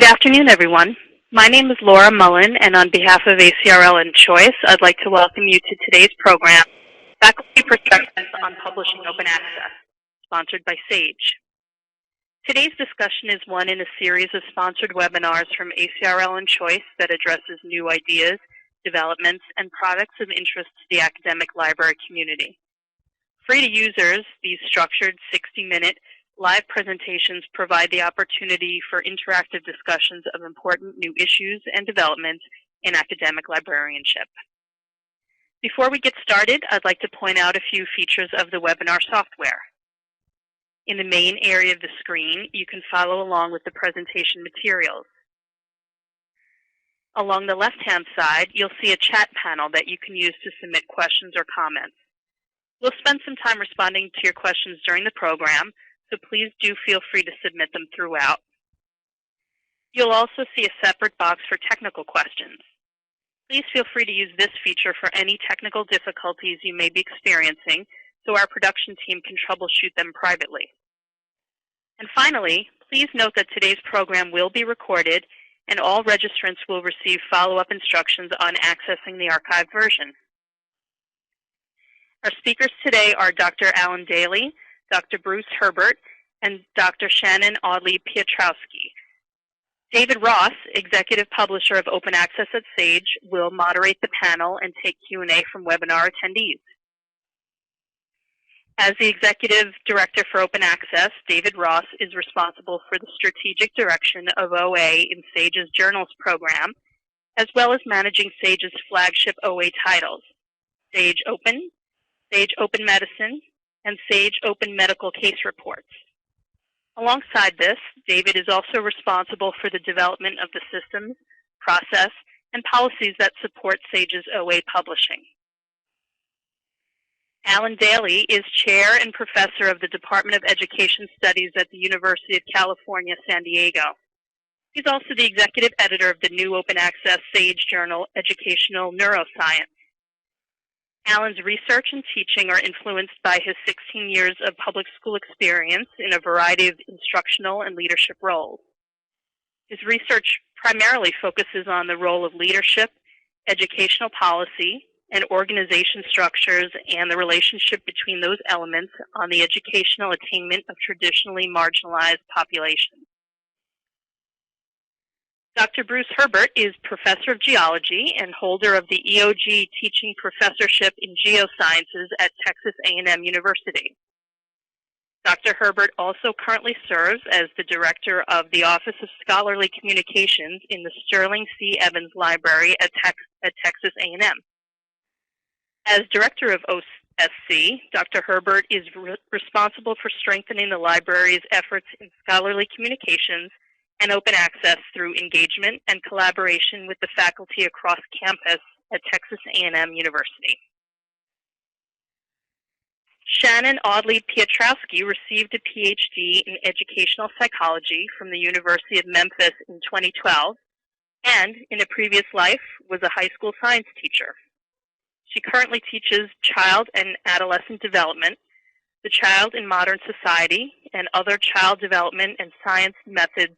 afternoon, everyone. My name is Laura Mullen, and on behalf of ACRL and Choice, I'd like to welcome you to today's program, Faculty Perspectives on Publishing Open Access, sponsored by SAGE. Today's discussion is one in a series of sponsored webinars from ACRL and Choice that addresses new ideas, developments, and products of interest to the academic library community. Free to users, these structured 60-minute live presentations provide the opportunity for interactive discussions of important new issues and developments in academic librarianship. Before we get started, I'd like to point out a few features of the webinar software. In the main area of the screen, you can follow along with the presentation materials. Along the left-hand side, you'll see a chat panel that you can use to submit questions or comments. We'll spend some time responding to your questions during the program, so please do feel free to submit them throughout. You'll also see a separate box for technical questions. Please feel free to use this feature for any technical difficulties you may be experiencing so our production team can troubleshoot them privately. And finally, please note that today's program will be recorded and all registrants will receive follow-up instructions on accessing the archived version. Our speakers today are Dr. Alan Daly, Dr. Bruce Herbert, and Dr. Shannon Audley-Piotrowski. David Ross, Executive Publisher of Open Access at SAGE, will moderate the panel and take Q&A from webinar attendees. As the Executive Director for Open Access, David Ross is responsible for the strategic direction of OA in SAGE's Journals program, as well as managing SAGE's flagship OA titles, SAGE Open, SAGE Open Medicine, and SAGE Open Medical Case Reports. Alongside this, David is also responsible for the development of the systems, process, and policies that support SAGE's OA publishing. Alan Daly is Chair and Professor of the Department of Education Studies at the University of California, San Diego. He's also the Executive Editor of the new Open Access SAGE journal, Educational Neuroscience. Alan's research and teaching are influenced by his 16 years of public school experience in a variety of instructional and leadership roles. His research primarily focuses on the role of leadership, educational policy, and organization structures and the relationship between those elements on the educational attainment of traditionally marginalized populations. Dr. Bruce Herbert is Professor of Geology and holder of the EOG Teaching Professorship in Geosciences at Texas A&M University. Dr. Herbert also currently serves as the Director of the Office of Scholarly Communications in the Sterling C. Evans Library at Texas A&M. As Director of OSC, Dr. Herbert is responsible for strengthening the library's efforts in scholarly communications and open access through engagement and collaboration with the faculty across campus at Texas A&M University. Shannon Audley-Piotrowski received a PhD in educational psychology from the University of Memphis in 2012 and, in a previous life, was a high school science teacher. She currently teaches child and adolescent development, the child in modern society, and other child development and science methods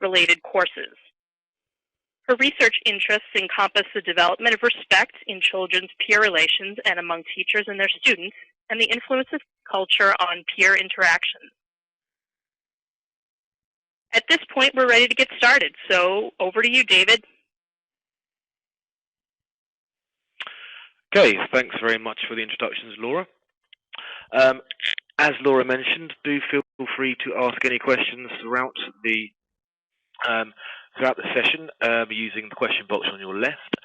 related courses. Her research interests encompass the development of respect in children's peer relations and among teachers and their students, and the influence of culture on peer interactions. At this point, we're ready to get started, so over to you, David. Okay, thanks very much for the introductions, Laura. As Laura mentioned, do feel free to ask any questions throughout the session using the question box on your left.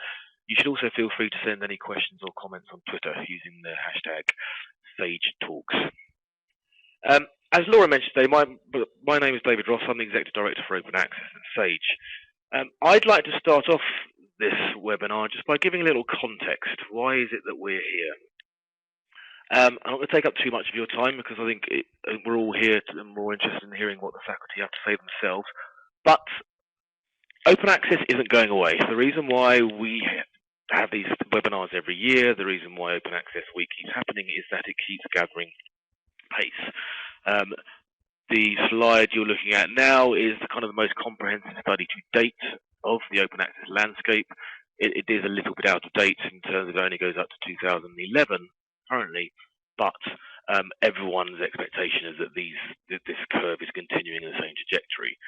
You should also feel free to send any questions or comments on Twitter using the hashtag SageTalks. As Laura mentioned today, my name is David Ross. I'm the Executive Director for Open Access at SAGE. I'd like to start off this webinar just by giving a little context. Why is it that we're here? I'm not going to take up too much of your time because I think we're all here and more interested in hearing what the faculty have to say themselves. But open access isn't going away. The reason why we have these webinars every year, the reason why Open Access Week keeps happening is that it keeps gathering pace. the slide you're looking at now is kind of the most comprehensive study to date of the open access landscape. It is a little bit out of date in terms of it only goes up to 2011 currently, but everyone's expectation is that this curve is continuing in the same trajectory.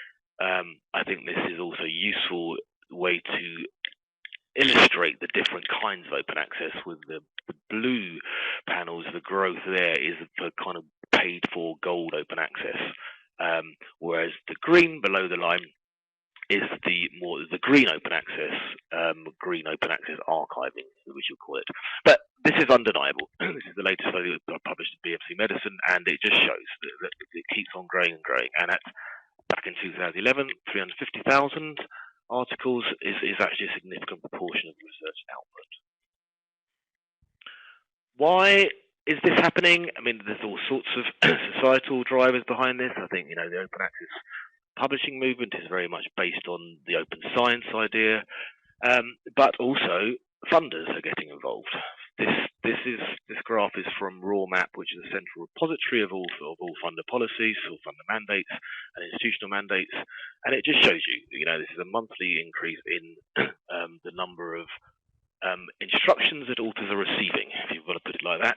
I think this is also a useful way to illustrate the different kinds of open access. With the blue panels, the growth there is for kind of paid for gold open access, whereas the green below the line is the green open access archiving, we should call it. But this is undeniable. This is the latest study that published in BMC Medicine, and it just shows that it keeps on growing and growing. And back in 2011, 350,000 articles is actually a significant proportion of the research output. Why is this happening? I mean, there's all sorts of societal drivers behind this. I think, the open access publishing movement is very much based on the open science idea, but also funders are getting involved. This graph is from RawMap, which is a central repository of all funder policies, all funder mandates, and institutional mandates, and it just shows you, this is a monthly increase in the number of instructions that authors are receiving, if you've got to put it like that,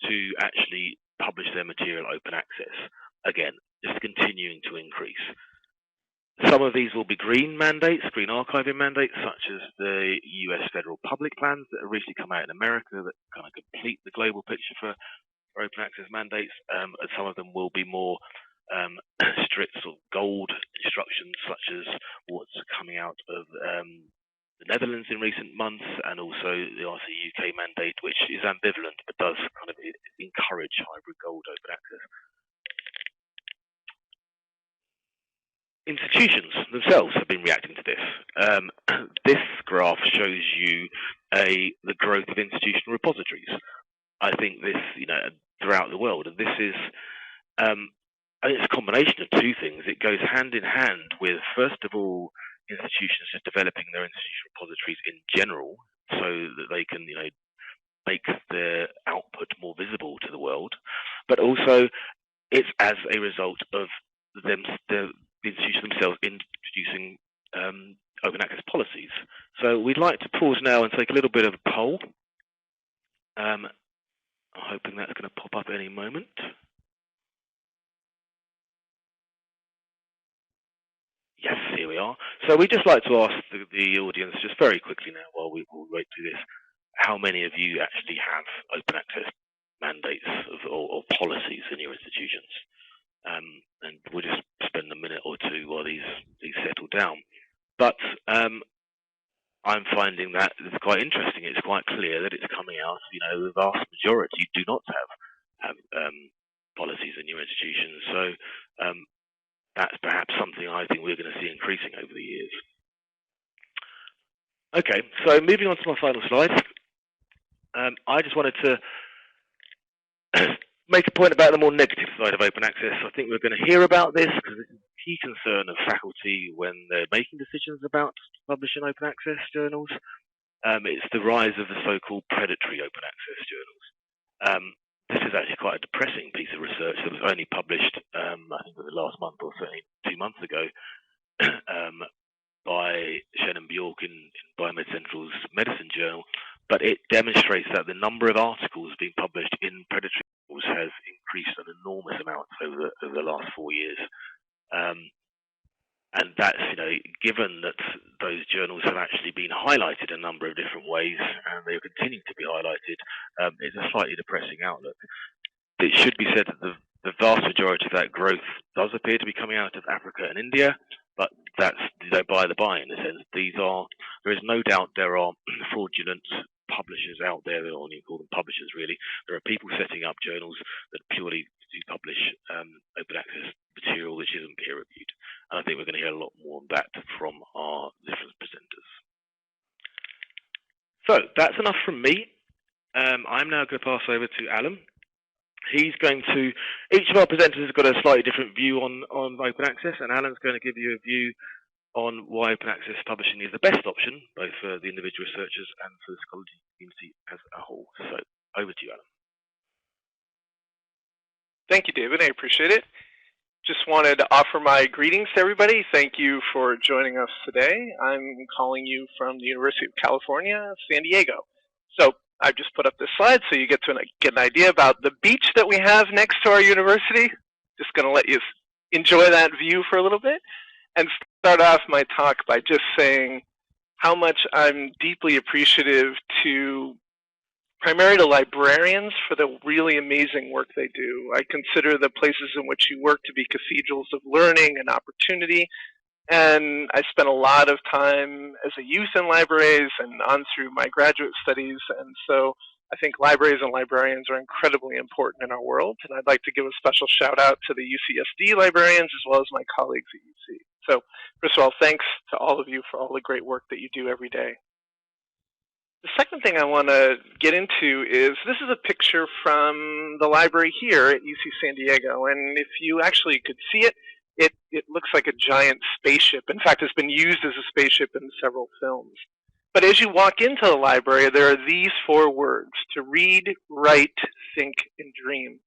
to actually publish their material open access. Again, just continuing to increase. Some of these will be green mandates, green archiving mandates, such as the US federal public plans that have recently come out in America that kind of complete the global picture for open access mandates. And some of them will be more strict sort of gold instructions, such as what's coming out of the Netherlands in recent months, and also the RC UK mandate, which is ambivalent but does kind of encourage hybrid gold open access. Institutions themselves have been reacting to this. This graph shows you the growth of institutional repositories. I think this, throughout the world, and this is, I think it's a combination of two things. It goes hand in hand with, first of all, institutions just developing their institutional repositories in general, so that they can, make their output more visible to the world. But also, it's as a result of the institutions themselves introducing open access policies. So we'd like to pause now and take a little bit of a poll. I'm hoping that's going to pop up any moment. Yes, here we are. So we'd just like to ask the audience, just very quickly now, while we wait through this, how many of you actually have open access mandates or policies in your institutions? And we'll just spend a minute or two while these settle down. But I'm finding that it's quite interesting. It's quite clear that it's coming out. The vast majority do not have policies in your institutions. So that's perhaps something I think we're going to see increasing over the years. Okay, so moving on to my final slide. I just wanted to make a point about the more negative side of open access. I think we're going to hear about this because it's a key concern of faculty when they're making decisions about publishing open access journals. It's the rise of the so-called predatory open access journals. This is actually quite a depressing piece of research that was only published, I think it was last month or certainly 2 months ago, by Shannon Bjork in Biomed Central's Medicine Journal. But it demonstrates that the number of articles being published in predatory journals has increased an enormous amount over the last 4 years. And that's, given that those journals have actually been highlighted a number of different ways, and they continue to be highlighted, it's a slightly depressing outlook. It should be said that the vast majority of that growth does appear to be coming out of Africa and India, but that's by the by in a sense. There is no doubt there are fraudulent publishers out there, or you call them publishers really. There are people setting up journals that purely do publish open access material which isn't peer reviewed. And I think we're going to hear a lot more on that from our different presenters. So that's enough from me. I'm now going to pass over to Alan. Each of our presenters has got a slightly different view on open access, and Alan's going to give you a view on why open access publishing is the best option, both for the individual researchers and for the scholarly community as a whole. So over to you, Alan. Thank you, David. I appreciate it. Just wanted to offer my greetings to everybody. Thank you for joining us today. I'm calling you from the University of California, San Diego. So I've just put up this slide so you get an idea about the beach that we have next to our university. Just going to let you enjoy that view for a little bit and start off my talk by just saying how much I'm deeply appreciative to primarily to librarians for the really amazing work they do. I consider the places in which you work to be cathedrals of learning and opportunity, and I spent a lot of time as a youth in libraries and on through my graduate studies, and so I think libraries and librarians are incredibly important in our world, and I'd like to give a special shout out to the UCSD librarians as well as my colleagues at UC. So first of all, thanks to all of you for all the great work that you do every day. The second thing I want to get into is this is a picture from the library here at UC San Diego, and if you actually could see it, it looks like a giant spaceship. In fact, it's been used as a spaceship in several films. But as you walk into the library, there are these 4 words: to read, write, think, and dream.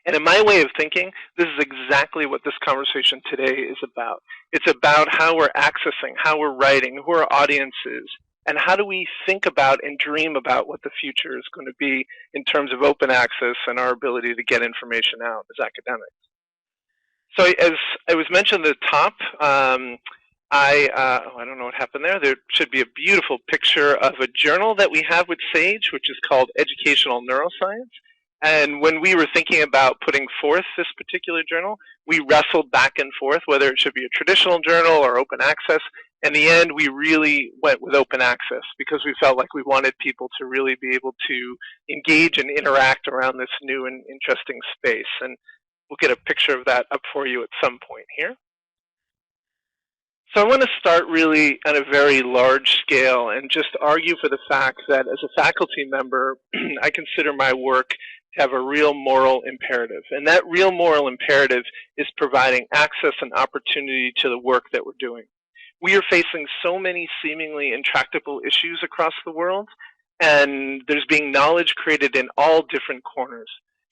And in my way of thinking, this is exactly what this conversation today is about. It's about how we're accessing, how we're writing, who our audience is, and how do we think about and dream about what the future is going to be in terms of open access and our ability to get information out as academics. So as I was mentioned at the top, I don't know what happened there. There should be a beautiful picture of a journal that we have with SAGE, which is called Educational Neuroscience. And when we were thinking about putting forth this particular journal, we wrestled back and forth whether it should be a traditional journal or open access. In the end, we really went with open access because we felt like we wanted people to really be able to engage and interact around this new and interesting space. And we'll get a picture of that up for you at some point here. So I want to start really on a very large scale and just argue for the fact that as a faculty member, I consider my work to have a real moral imperative. And that real moral imperative is providing access and opportunity to the work that we're doing. We are facing so many seemingly intractable issues across the world, and there's being knowledge created in all different corners.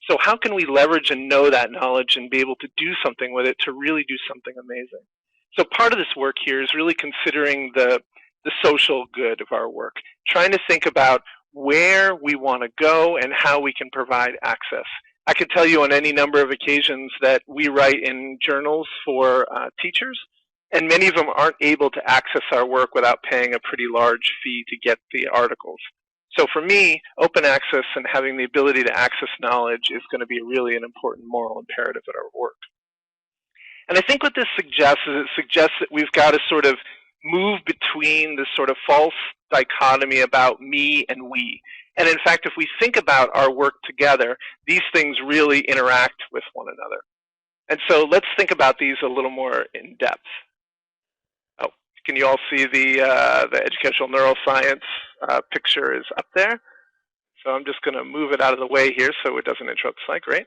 So how can we leverage and know that knowledge and be able to do something with it to really do something amazing? So part of this work here is really considering the social good of our work, trying to think about where we want to go and how we can provide access. I can tell you on any number of occasions that we write in journals for teachers, and many of them aren't able to access our work without paying a pretty large fee to get the articles. So for me, open access and having the ability to access knowledge is going to be really an important moral imperative at our work. And I think what this suggests is it suggests that we've got to sort of move between this sort of false dichotomy about me and we. And in fact, if we think about our work together, these things really interact with one another. And so let's think about these a little more in depth. Oh, can you all see the educational neuroscience picture is up there? So I'm just going to move it out of the way here so it doesn't interrupt the slide. Great.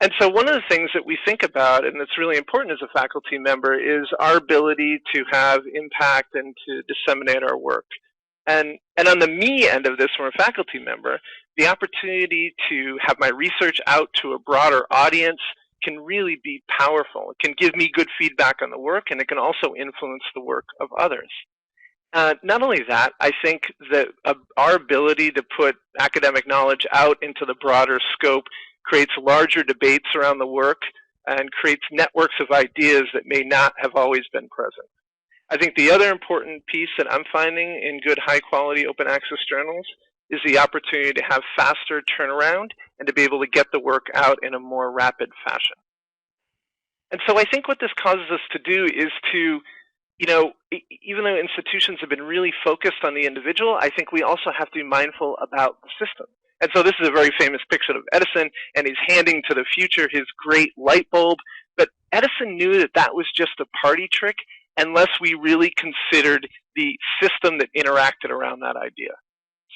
And so one of the things that we think about, and that's really important as a faculty member, is our ability to have impact and to disseminate our work. And on the me end of this, from a faculty member, the opportunity to have my research out to a broader audience can really be powerful. It can give me good feedback on the work, and it can also influence the work of others. Not only that, I think that our ability to put academic knowledge out into the broader scope creates larger debates around the work and creates networks of ideas that may not have always been present. I think the other important piece that I'm finding in good high-quality open access journals is the opportunity to have faster turnaround and to be able to get the work out in a more rapid fashion. And so I think what this causes us to do is to, even though institutions have been really focused on the individual, I think we also have to be mindful about the system. And so this is a very famous picture of Edison, and he's handing to the future his great light bulb. But Edison knew that that was just a party trick unless we really considered the system that interacted around that idea.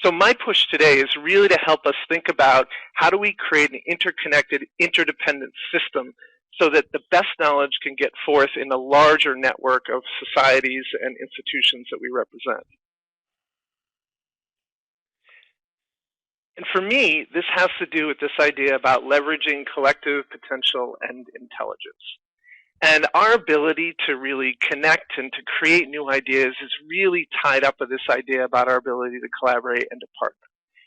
So my push today is really to help us think about how do we create an interconnected, interdependent system so that the best knowledge can get forth in a larger network of societies and institutions that we represent. And for me, this has to do with this idea about leveraging collective potential and intelligence. And our ability to really connect and to create new ideas is really tied up with this idea about our ability to collaborate and to partner.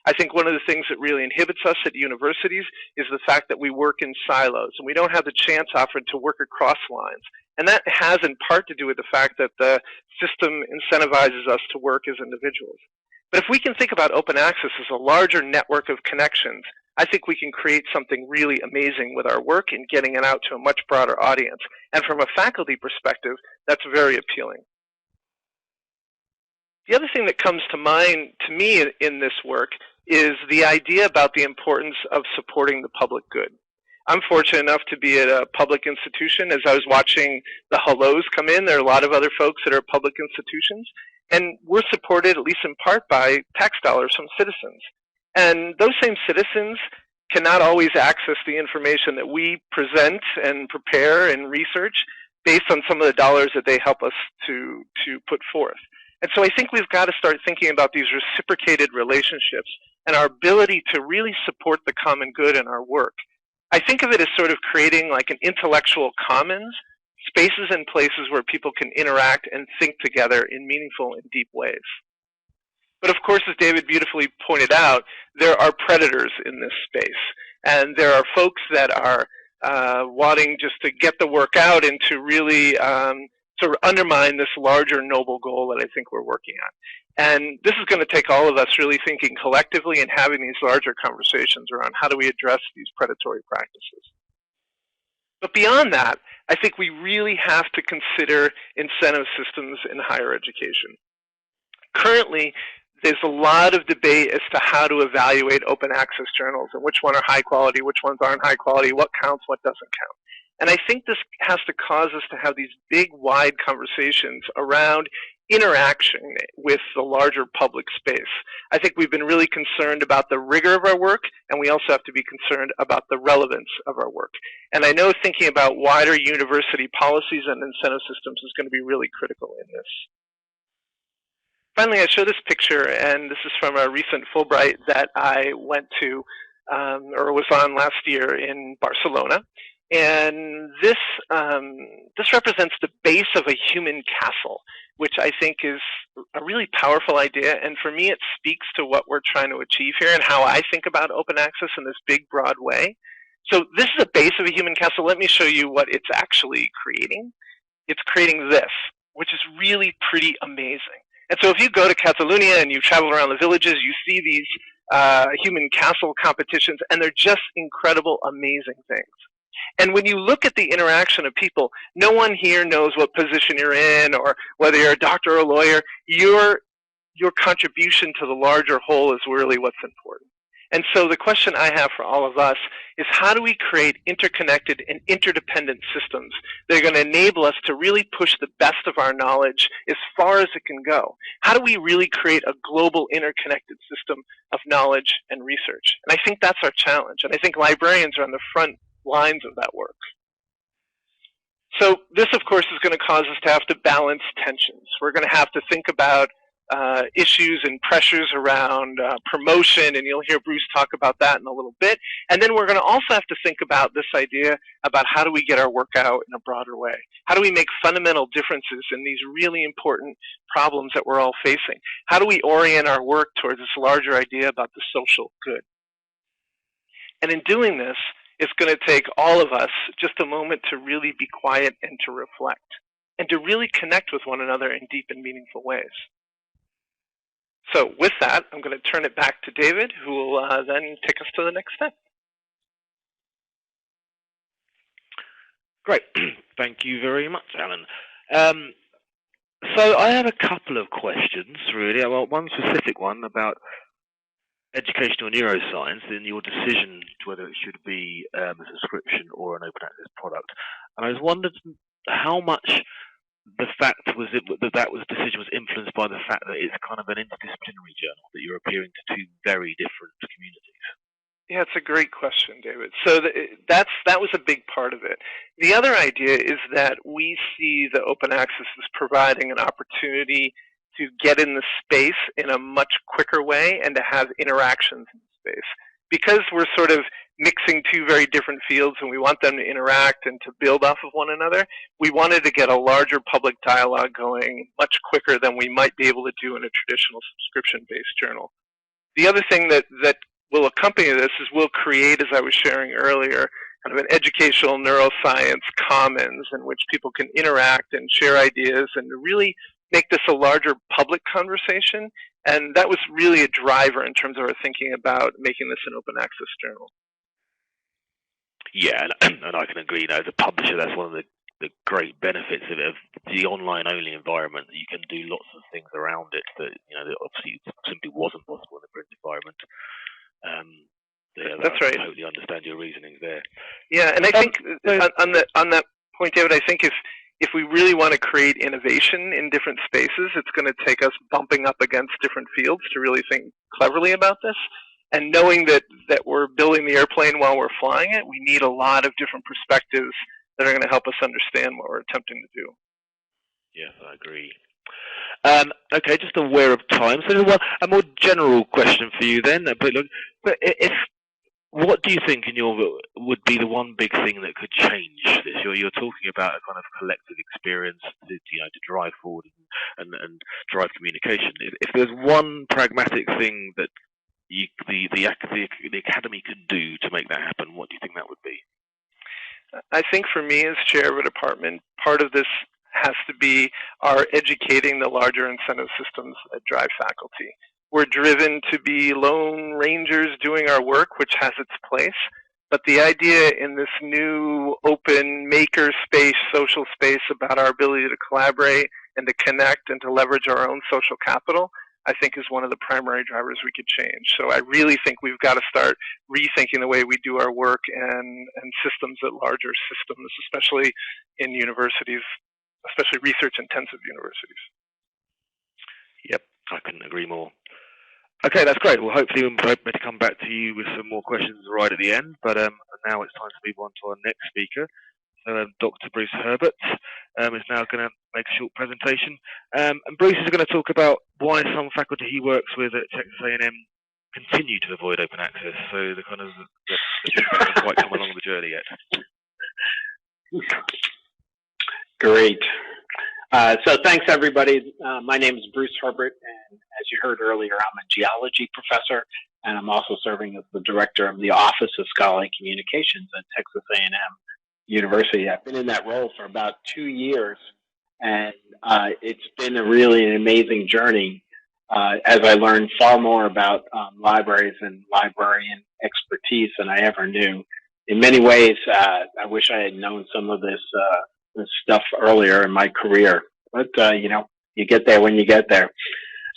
I think one of the things that really inhibits us at universities is the fact that we work in silos and we don't have the chance often to work across lines. And that has in part to do with the fact that the system incentivizes us to work as individuals. But if we can think about open access as a larger network of connections, I think we can create something really amazing with our work and getting it out to a much broader audience. And from a faculty perspective, that's very appealing. The other thing that comes to mind to me in this work is the idea about the importance of supporting the public good. I'm fortunate enough to be at a public institution. As I was watching the hellos come in, there are a lot of other folks that are public institutions, and we're supported, at least in part, by tax dollars from citizens. And those same citizens cannot always access the information that we present and prepare and research based on some of the dollars that they help us to put forth. And so I think we've got to start thinking about these reciprocated relationships and our ability to really support the common good in our work. I think of it as sort of creating like an intellectual commons, spaces and places where people can interact and think together in meaningful and deep ways. But of course, as David beautifully pointed out, there are predators in this space. And there are folks that are wanting just to get the work out and to really sort of undermine this larger noble goal that I think we're working on. And this is going to take all of us really thinking collectively and having these larger conversations around how do we address these predatory practices. But beyond that, I think we really have to consider incentive systems in higher education. Currently, there's a lot of debate as to how to evaluate open access journals and which ones are high quality, which ones aren't high quality, what counts, what doesn't count. And I think this has to cause us to have these big, wide conversations around interaction with the larger public space. I think we've been really concerned about the rigor of our work, and we also have to be concerned about the relevance of our work. And I know thinking about wider university policies and incentive systems is going to be really critical in this. Finally, I show this picture, and this is from a recent Fulbright that I went to, or was on last year in Barcelona. And this represents the base of a human castle, which I think is a really powerful idea. And for me, it speaks to what we're trying to achieve here and how I think about open access in this big, broad way. So this is the base of a human castle. Let me show you what it's actually creating. It's creating this, which is really pretty amazing. And so if you go to Catalonia and you travel around the villages, you see these human castle competitions, and they're just incredible, amazing things. And when you look at the interaction of people, no one here knows what position you're in or whether you're a doctor or a lawyer. Your contribution to the larger whole is really what's important. And so the question I have for all of us is how do we create interconnected and interdependent systems that are going to enable us to really push the best of our knowledge as far as it can go? How do we really create a global interconnected system of knowledge and research? And I think that's our challenge. And I think librarians are on the front lines of that work. So this, of course, is going to cause us to have to balance tensions. We're going to have to think about issues and pressures around promotion, and you'll hear Bruce talk about that in a little bit. And then we're going to also have to think about this idea about how do we get our work out in a broader way? How do we make fundamental differences in these really important problems that we're all facing? How do we orient our work towards this larger idea about the social good? And in doing this, it's going to take all of us just a moment to really be quiet and to reflect, and to really connect with one another in deep and meaningful ways. So with that, I'm going to turn it back to David, who will then take us to the next step. Great. Thank you very much, Alan. So I have a couple of questions, really. Well, one specific one about educational neuroscience and your decision to whether it should be a subscription or an open access product. And I was wondering how much the fact was that decision was influenced by the fact that it's kind of an interdisciplinary journal, that you're appealing to two very different communities. Yeah, it's a great question, David. So that was a big part of it. The other idea is that we see the open access as providing an opportunity to get in the space in a much quicker way and to have interactions in the space. Because we're sort of mixing two very different fields and we want them to interact and to build off of one another, we wanted to get a larger public dialogue going much quicker than we might be able to do in a traditional subscription-based journal. The other thing that will accompany this is we'll create, as I was sharing earlier, kind of an educational neuroscience commons in which people can interact and share ideas and really make this a larger public conversation. And that was really a driver in terms of our thinking about making this an open access journal. Yeah, and I can agree. As a publisher, that's one of the great benefits of the online-only environment. You can do lots of things around it that that obviously simply wasn't possible in the print environment. That's right. I totally understand your reasonings there. Yeah, and I think on that point, David, I think if we really want to create innovation in different spaces, it's going to take us bumping up against different fields to really think cleverly about this. And knowing that we're building the airplane while we're flying it, we need a lot of different perspectives that are going to help us understand what we're attempting to do. Yes, I agree. Okay, just aware of time. So a more general question for you then. What do you think would be the one big thing that could change this? You're talking about a kind of collective experience to drive forward and drive communication. If there's one pragmatic thing that the academy could do to make that happen, what do you think that would be? I think for me as chair of a department, part of this has to be our educating the larger incentive systems that drive faculty. We're driven to be lone rangers doing our work, which has its place. But the idea in this new open maker space, social space about our ability to collaborate and to connect and to leverage our own social capital, I think is one of the primary drivers we could change. So I really think we've got to start rethinking the way we do our work and systems at larger systems, especially in universities, especially research-intensive universities. Yep, I couldn't agree more. Okay, that's great. Well, hopefully we'll be able to come back to you with some more questions right at the end. But now it's time to move on to our next speaker. So Dr. Bruce Herbert is now going to make a short presentation. And Bruce is going to talk about why some faculty he works with at Texas A&M continue to avoid open access. So the people haven't quite come along the journey yet. Great. So thanks, everybody. My name is Bruce Herbert, and as you heard earlier, I'm a geology professor, and I'm also serving as the director of the Office of Scholarly Communications at Texas A&M University. I've been in that role for about 2 years, and it's been really an amazing journey as I learned far more about libraries and librarian expertise than I ever knew. In many ways, I wish I had known some of this stuff earlier in my career, but you get there when you get there.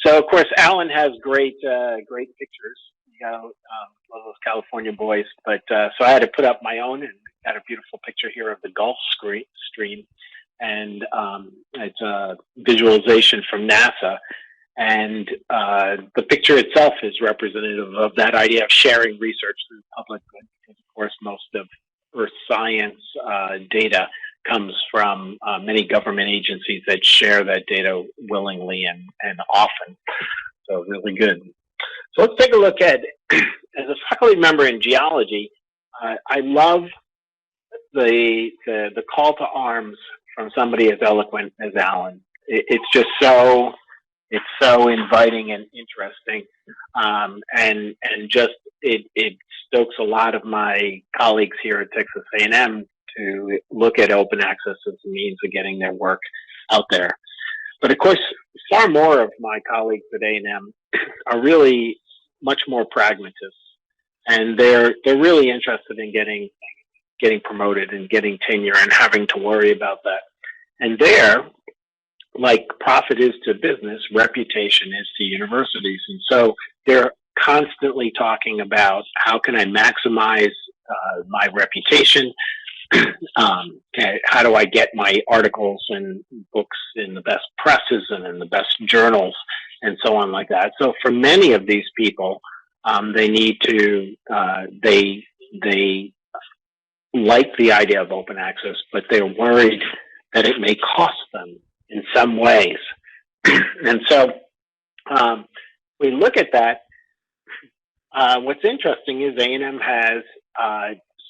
So of course, Alan has great pictures. You got one of those California boys, but so I had to put up my own, and got a beautiful picture here of the Gulf Stream, and it's a visualization from NASA. And the picture itself is representative of that idea of sharing research to the public. Because of course, most of Earth science data comes from many government agencies that share that data willingly and often. So really good. So let's take a look at, as a faculty member in geology, I love the call to arms from somebody as eloquent as Alan. It's just so inviting and interesting, and just it stokes a lot of my colleagues here at Texas A&M to look at open access as a means of getting their work out there. But of course, far more of my colleagues at A&M are really much more pragmatists, and they're really interested in getting promoted and getting tenure and having to worry about that. And there, like profit is to business, reputation is to universities. And so they're constantly talking about how can I maximize my reputation? How do I get my articles and books in the best presses and in the best journals and so on like that. So for many of these people, they need to, they like the idea of open access, but they're worried that it may cost them in some ways. And so we look at that. What's interesting is A&M has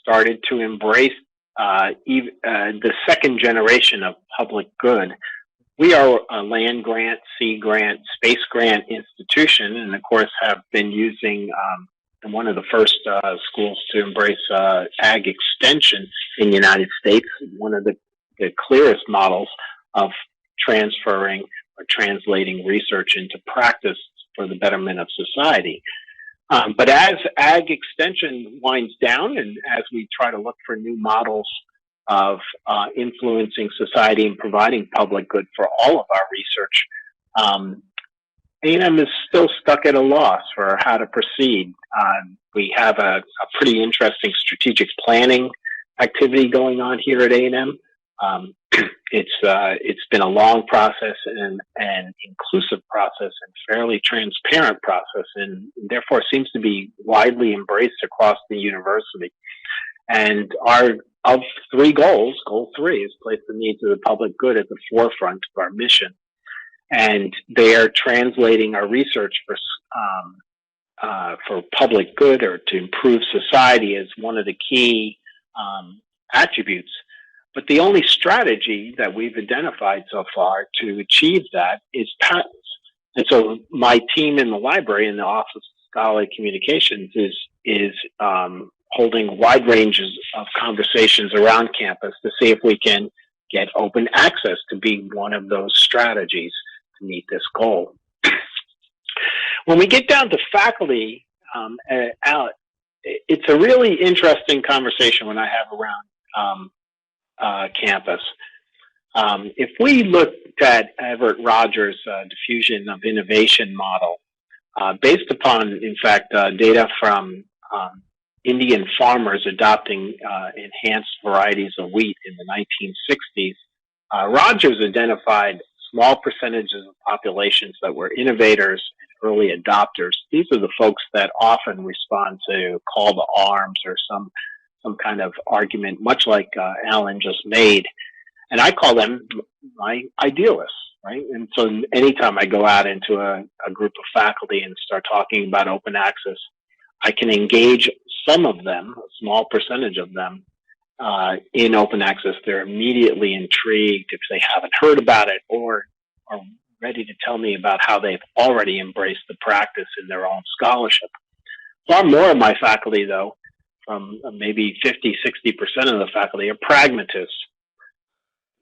started to embrace the second generation of public good. We are a land grant, sea grant, space grant institution, and of course have been using one of the first schools to embrace ag extension in the United States, one of the clearest models of transferring or translating research into practice for the betterment of society. But as ag extension winds down and as we try to look for new models of influencing society and providing public good for all of our research, A&M is still stuck at a loss for how to proceed. We have a pretty interesting strategic planning activity going on here at A&M. It's been a long process and inclusive process and fairly transparent process, and therefore seems to be widely embraced across the university. And of three goals, goal 3 is place the needs of the public good at the forefront of our mission. And they are translating our research for public good or to improve society as one of the key attributes. But the only strategy that we've identified so far to achieve that is patents. And so my team in the library, in the Office of Scholarly Communications, is holding wide ranges of conversations around campus to see if we can get open access to be one of those strategies to meet this goal. When we get down to faculty, it's a really interesting conversation when I have around campus. If we looked at Everett Rogers' diffusion of innovation model, based upon, in fact, data from Indian farmers adopting enhanced varieties of wheat in the 1960s, Rogers identified small percentages of populations that were innovators and early adopters. These are the folks that often respond to call to arms or some kind of argument, much like Alan just made. And I call them my idealists, right? And so anytime I go out into a group of faculty and start talking about open access, I can engage some of them, a small percentage of them, in open access. They're immediately intrigued if they haven't heard about it or are ready to tell me about how they've already embraced the practice in their own scholarship. Far more of my faculty, though, from maybe 50, 60% of the faculty, are pragmatists.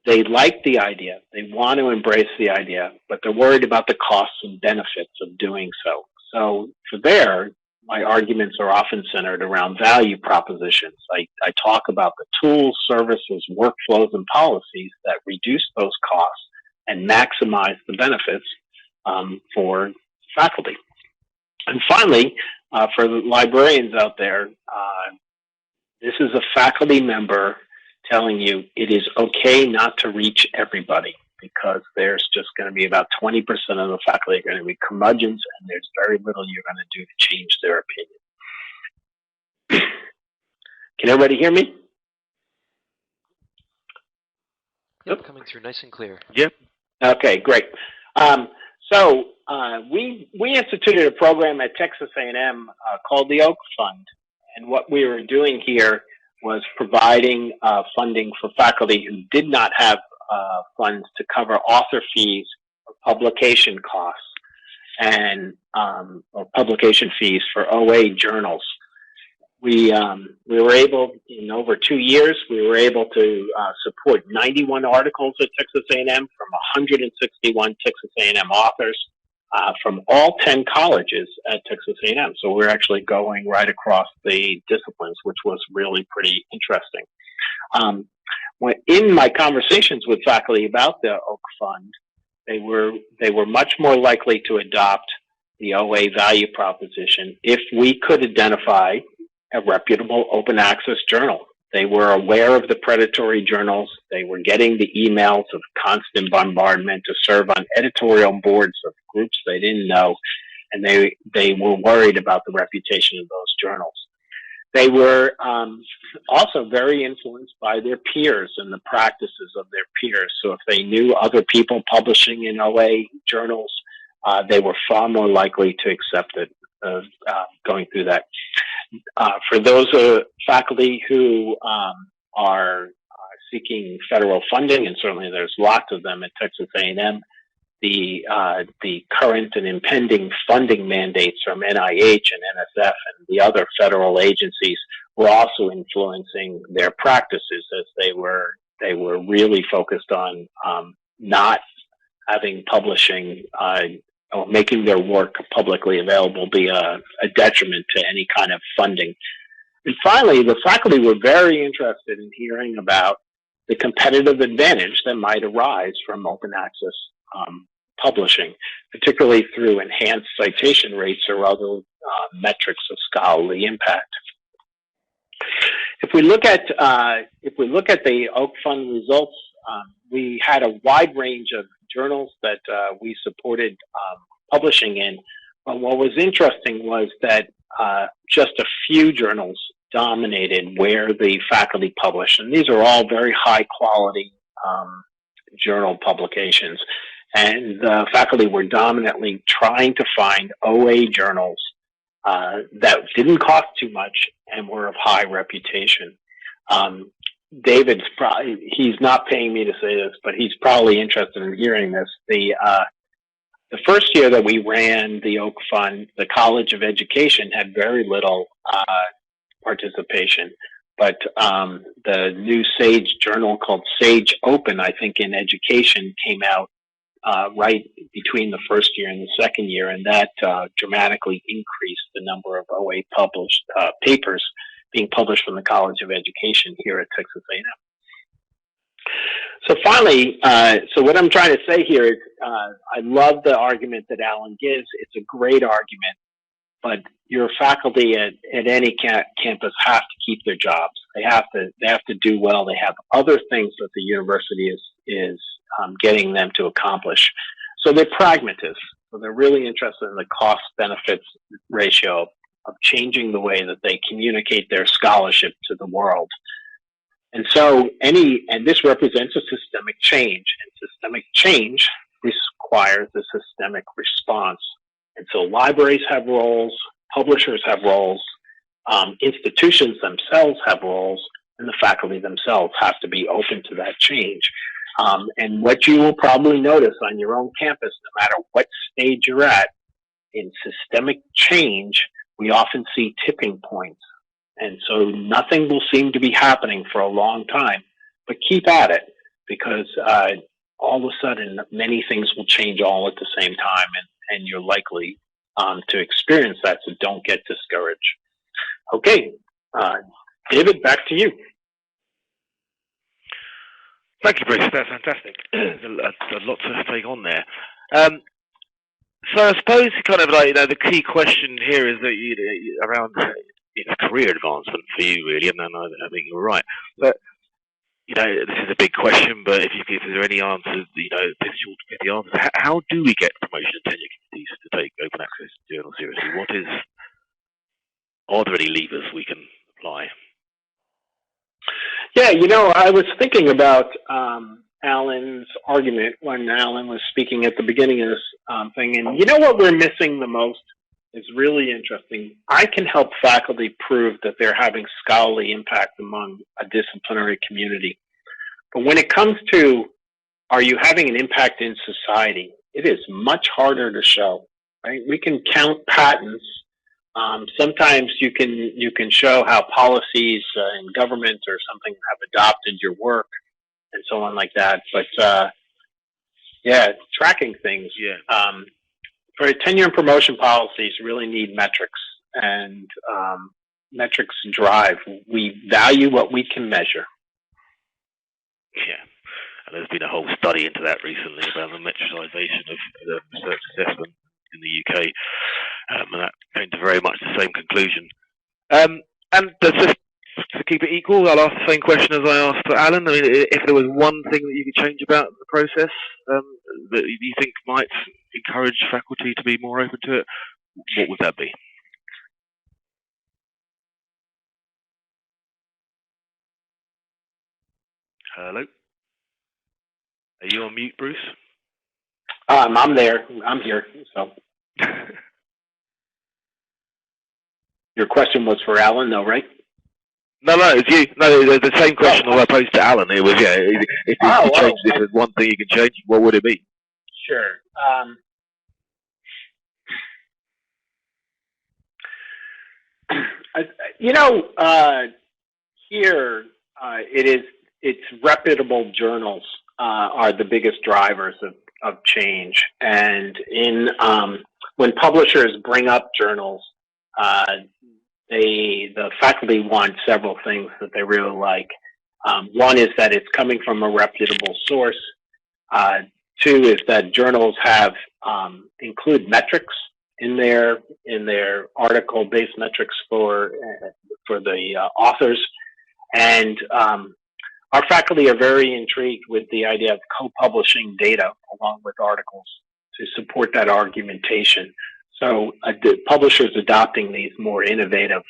They like the idea. They want to embrace the idea, but they're worried about the costs and benefits of doing so. So for there, my arguments are often centered around value propositions. I talk about the tools, services, workflows, and policies that reduce those costs and maximize the benefits for faculty. And finally, for the librarians out there, this is a faculty member telling you it is okay not to reach everybody, because there's just going to be about 20% of the faculty are going to be curmudgeons, and there's very little you're going to do to change their opinion. Can everybody hear me? Yep, coming through nice and clear. Yep. Okay, great. So we instituted a program at Texas A&M called the Oak Fund. And what we were doing here was providing funding for faculty who did not have funds to cover author fees or publication costs and or publication fees for OA journals. We were able, in over 2 years, we were able to support 91 articles at Texas A&M from 161 Texas A&M authors from all 10 colleges at Texas A&M. So we're actually going right across the disciplines, which was really pretty interesting. In my conversations with faculty about the Oak Fund, they were much more likely to adopt the OA value proposition if we could identify a reputable open access journal. They were aware of the predatory journals. They were getting the emails of constant bombardment to serve on editorial boards of groups they didn't know, and they were worried about the reputation of those journals. They were also very influenced by their peers and the practices of their peers. So if they knew other people publishing in OA journals, they were far more likely to accept it, going through that. For those faculty who are seeking federal funding, and certainly there's lots of them at Texas A&M, the current and impending funding mandates from NIH and NSF and the other federal agencies were also influencing their practices, as they were really focused on not having publishing or making their work publicly available be a detriment to any kind of funding. And finally, the faculty were very interested in hearing about the competitive advantage that might arise from open access publishing, particularly through enhanced citation rates or other metrics of scholarly impact. If we look at the Oak Fund results, we had a wide range of journals that we supported publishing in. But what was interesting was that just a few journals dominated where the faculty published, and these are all very high quality journal publications. And the faculty were dominantly trying to find OA journals that didn't cost too much and were of high reputation. David's probably, he's not paying me to say this, but he's probably interested in hearing this. The first year that we ran the Oak Fund, the College of Education had very little participation. But the new SAGE journal called SAGE Open, I think, in education came out right between the first year and the second year, and that dramatically increased the number of OA published papers being published from the College of Education here at Texas A&M. So finally, so what I'm trying to say here is I love the argument that Alan gives. It's a great argument, but your faculty at any campus have to keep their jobs. They have to do well. They have other things that the university is getting them to accomplish. So they're pragmatists. So they're really interested in the cost-benefits ratio of changing the way that they communicate their scholarship to the world. And so this represents a systemic change, and systemic change requires a systemic response. And so libraries have roles, publishers have roles, institutions themselves have roles, and the faculty themselves have to be open to that change. And what you will probably notice on your own campus, no matter what stage you're at, in systemic change, we often see tipping points. And so nothing will seem to be happening for a long time, but keep at it, because all of a sudden many things will change all at the same time, and you're likely to experience that, so don't get discouraged. Okay, David, back to you. Thank you, Bruce. That's fantastic. There's a lot to take on there. So I suppose kind of like, the key question here is that around career advancement for you, really, and I think you're right. But this is a big question. But if there are any answers, this short to get the answers. How do we get promotion and tenure committees to take open access journals seriously? Are there any levers we can apply? Yeah, I was thinking about Alan's argument when Alan was speaking at the beginning of this thing, and what we're missing the most is really interesting. I can help faculty prove that they're having scholarly impact among a disciplinary community. But when it comes to, are you having an impact in society, it is much harder to show, right? We can count patents. Sometimes you can show how policies in government or something have adopted your work and so on like that. But yeah, tracking things. Yeah. For tenure and promotion policies, really need metrics, and metrics drive. We value what we can measure. Yeah, and there's been a whole study into that recently about the metricization of the research assessment in the UK, and that came to very much the same conclusion. And just to keep it equal, I'll ask the same question as I asked for Alan. I mean, if there was one thing that you could change about the process that you think might encourage faculty to be more open to it, what would that be? Hello? Are you on mute, Bruce? I'm there. I'm here. So. Your question was for Alan, though, right? No, it's you. No, the same question I posed to Alan. It was, yeah, if you change this as one thing you can change, what would it be? Sure. Here it's reputable journals are the biggest drivers of change, and when publishers bring up journals, the faculty want several things that they really like. One is that it's coming from a reputable source. Two is that journals include metrics in their article-based metrics for the authors, and our faculty are very intrigued with the idea of co-publishing data along with articles to support that argumentation. So the publishers adopting these more innovative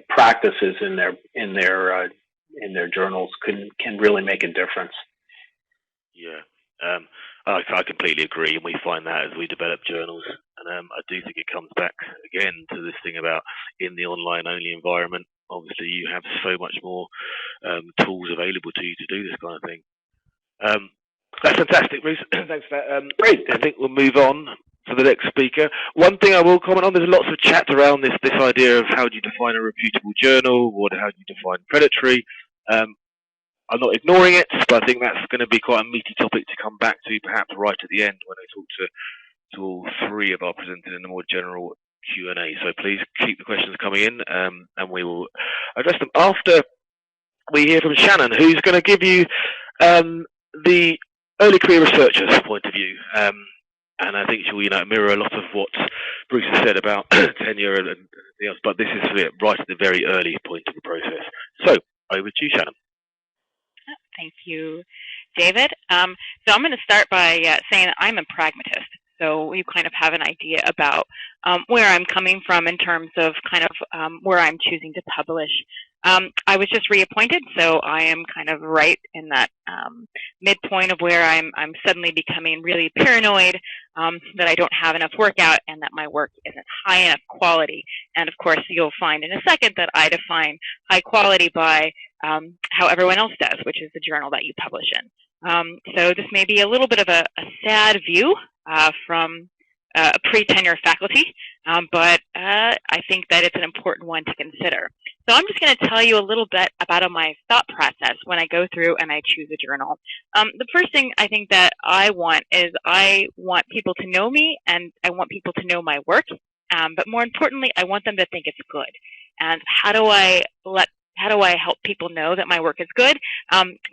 practices in their journals can really make a difference. Yeah, I completely agree, and we find that as we develop journals. And I do think it comes back again to this thing about in the online-only environment. Obviously, you have so much more tools available to you to do this kind of thing. That's fantastic, Bruce. Thanks for that. Great. I think we'll move on to the next speaker. One thing I will comment on, there's lots of chat around this idea of how do you define a reputable journal, or how do you define predatory. I'm not ignoring it, but I think that's going to be quite a meaty topic to come back to perhaps right at the end when I talk to all three of our presenters in a more general Q&A. So please keep the questions coming in, and we will address them after we hear from Shannon, who's going to give you the early career researcher's point of view. And I think she'll mirror a lot of what Bruce has said about tenure and everything else, but this is right at the very early point of the process. So over to you, Shannon. Thank you, David. So I'm going to start by saying that I'm a pragmatist. So you kind of have an idea about where I'm coming from in terms of where I'm choosing to publish. I was just reappointed, so I am kind of right in that midpoint of where I'm suddenly becoming really paranoid that I don't have enough work out and that my work isn't high enough quality. And of course, you'll find in a second that I define high quality by how everyone else does, which is the journal that you publish in. So this may be a little bit of a sad view from a pre-tenure faculty, but I think that it's an important one to consider. So I'm just going to tell you a little bit about my thought process when I go through and I choose a journal. The first thing I think that I want is I want people to know me, and I want people to know my work, but more importantly, I want them to think it's good. And how do I help people know that my work is good?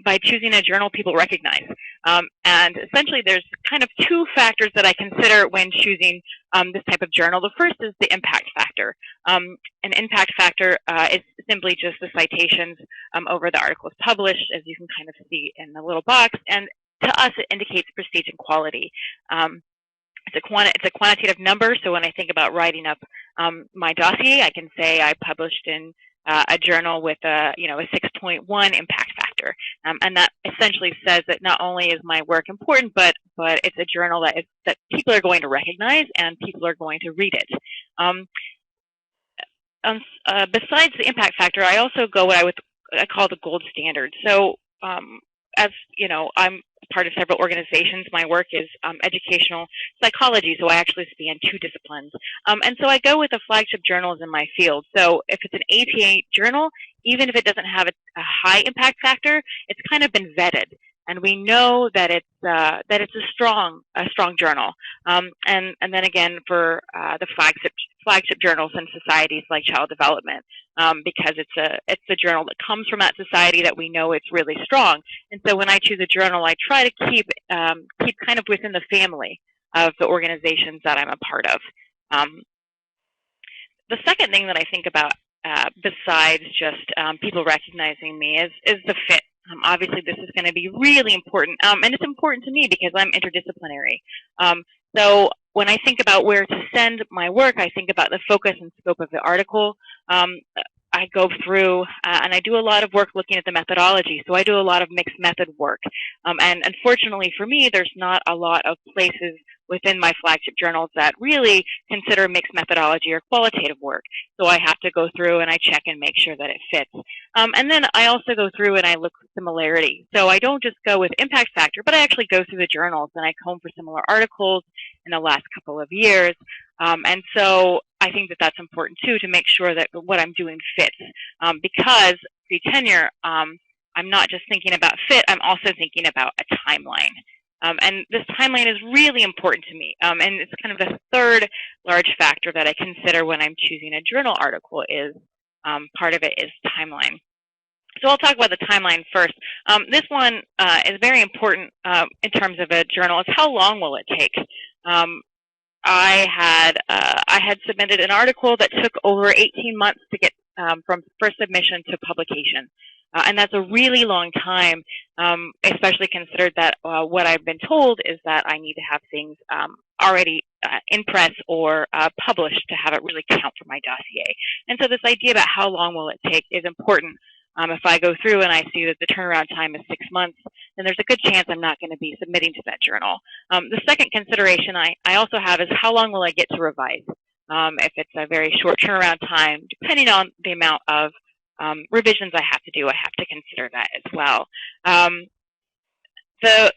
By choosing a journal people recognize. And essentially there's kind of two factors that I consider when choosing this type of journal. The first is the impact factor. An impact factor is simply just the citations over the articles published, as you can kind of see in the little box. And to us, it indicates prestige and quality. It's a quantitative number, so when I think about writing up my dossier, I can say I published in a journal with a 6.1 impact factor, and that essentially says that not only is my work important, but it's a journal that people are going to recognize and people are going to read it. Besides the impact factor, I also go what I call the gold standard. So as you know, I'm part of several organizations. My work is educational psychology, so I actually span two disciplines. And so I go with the flagship journals in my field. So if it's an APA journal, even if it doesn't have a high impact factor, it's kind of been vetted. And we know that it's a strong journal. And then again for the flagship journals and societies like Child Development, because it's a journal that comes from that society that we know it's really strong. And so when I choose a journal, I try to keep kind of within the family of the organizations that I'm a part of. The second thing that I think about besides just people recognizing me is the fit. Obviously, this is going to be really important, and it's important to me because I'm interdisciplinary. So when I think about where to send my work, I think about the focus and scope of the article. I go through and I do a lot of work looking at the methodology. So I do a lot of mixed method work. And unfortunately for me, there's not a lot of places within my flagship journals that really consider mixed methodology or qualitative work. So I have to go through and I check and make sure that it fits. And then I also go through and I look for similarity. So I don't just go with impact factor, but I actually go through the journals and I comb for similar articles in the last couple of years. And so I think that that's important too, to make sure that what I'm doing fits. Because pre-tenure, I'm not just thinking about fit, I'm also thinking about a timeline. And this timeline is really important to me. And it's kind of the third large factor that I consider when I'm choosing a journal article is part of it is timeline. So I'll talk about the timeline first. This one is very important in terms of a journal. It's how long will it take? I had submitted an article that took over 18 months to get from first submission to publication. And that's a really long time, especially considered that what I've been told is that I need to have things already in press or published to have it really count for my dossier. And so this idea about how long will it take is important. If I go through and I see that the turnaround time is 6 months, then there's a good chance I'm not going to be submitting to that journal. The second consideration I also have is how long will I get to revise? If it's a very short turnaround time, depending on the amount of revisions I have to do, I have to consider that as well. The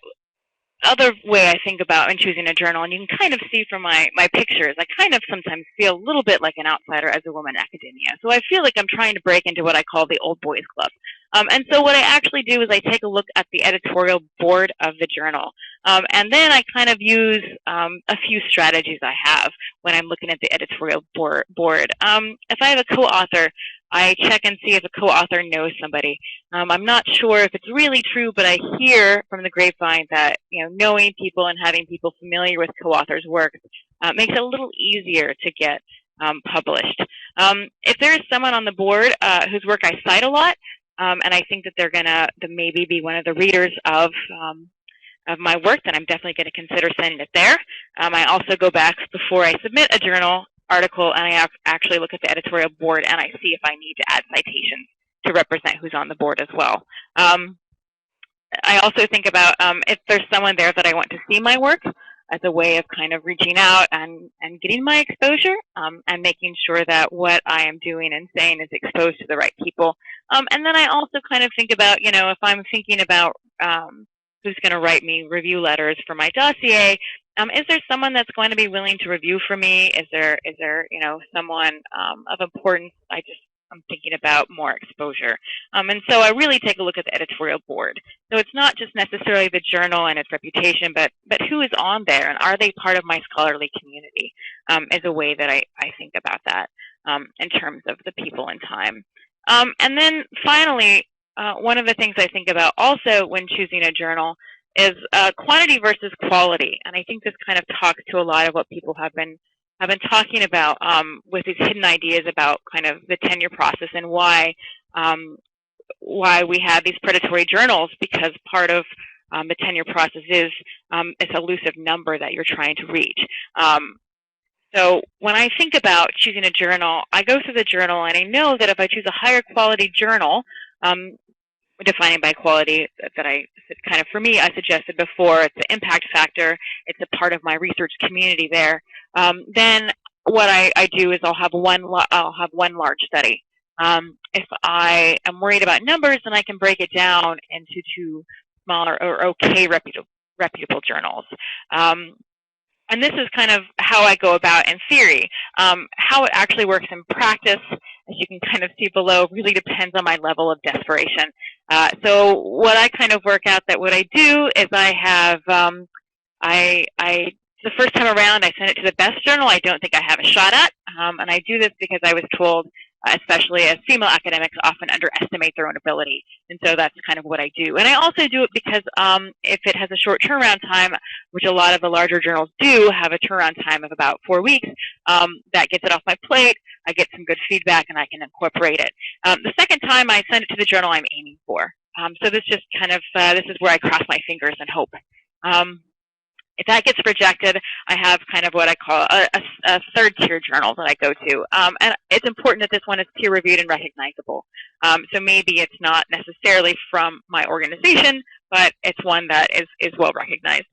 other way I think about in choosing a journal, and you can kind of see from my pictures, I kind of sometimes feel a little bit like an outsider as a woman in academia. So I feel like I'm trying to break into what I call the old boys club. And so what I actually do is I take a look at the editorial board of the journal. And then I kind of use a few strategies I have when I'm looking at the editorial board. If I have a co-author, I check and see if a co-author knows somebody. I'm not sure if it's really true, but I hear from the grapevine that knowing people and having people familiar with co-authors' work makes it a little easier to get published. If there is someone on the board whose work I cite a lot, and I think that they're going to maybe be one of the readers of my work, then I'm definitely going to consider sending it there. I also go back before I submit a journal article and I actually look at the editorial board and I see if I need to add citations to represent who's on the board as well. I also think about if there's someone there that I want to see my work as a way of kind of reaching out and getting my exposure and making sure that what I am doing and saying is exposed to the right people. And then I also kind of think about, if I'm thinking about who's going to write me review letters for my dossier, is there someone that's going to be willing to review for me? Is there someone of importance? I'm thinking about more exposure. And so I really take a look at the editorial board. So it's not just necessarily the journal and its reputation, but who is on there and are they part of my scholarly community is a way that I think about that in terms of the people and time. And then finally, one of the things I think about also when choosing a journal is quantity versus quality. And I think this kind of talks to a lot of what people have been talking about with these hidden ideas about kind of the tenure process and why we have these predatory journals, because part of the tenure process is this elusive number that you're trying to reach. So when I think about choosing a journal, I go through the journal and I know that if I choose a higher quality journal, defining by quality that for me, I suggested before, it's the impact factor, it's a part of my research community there. Then what I do is I'll have one large study. If I am worried about numbers, then I can break it down into two smaller or okay reputable journals. And this is kind of how I go about in theory. How it actually works in practice, as you can kind of see below, really depends on my level of desperation. So what I kind of work out that what I do is I have, the first time around I send it to the best journal I don't think I have a shot at. And I do this because I was told, especially as female academics often underestimate their own ability. And so that's kind of what I do. And I also do it because if it has a short turnaround time, which a lot of the larger journals do have a turnaround time of about 4 weeks, that gets it off my plate. I get some good feedback and I can incorporate it. The second time I send it to the journal I'm aiming for. So this just kind of, this is where I cross my fingers and hope. If that gets rejected, I have kind of what I call a third-tier journal that I go to. And it's important that this one is peer-reviewed and recognizable. So maybe it's not necessarily from my organization, but it's one that is well-recognized.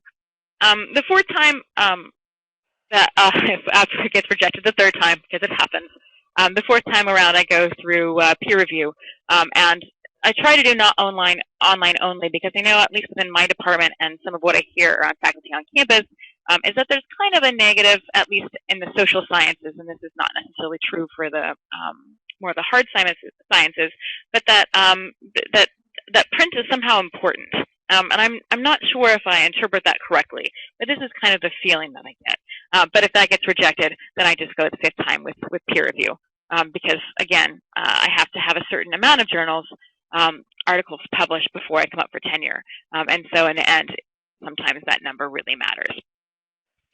The fourth time that after it gets rejected, the third time, because it happens, the fourth time around I go through peer review, and I try to do not online only, because I know, at least within my department and some of what I hear around faculty on campus, is that there's kind of a negative, at least in the social sciences, and this is not necessarily true for the more the hard sciences, but that that print is somehow important. And I'm not sure if I interpret that correctly, but this is kind of the feeling that I get. But if that gets rejected, then I just go the fifth time with peer review, because again, I have to have a certain amount of journals, articles published before I come up for tenure, and so in the end, sometimes that number really matters.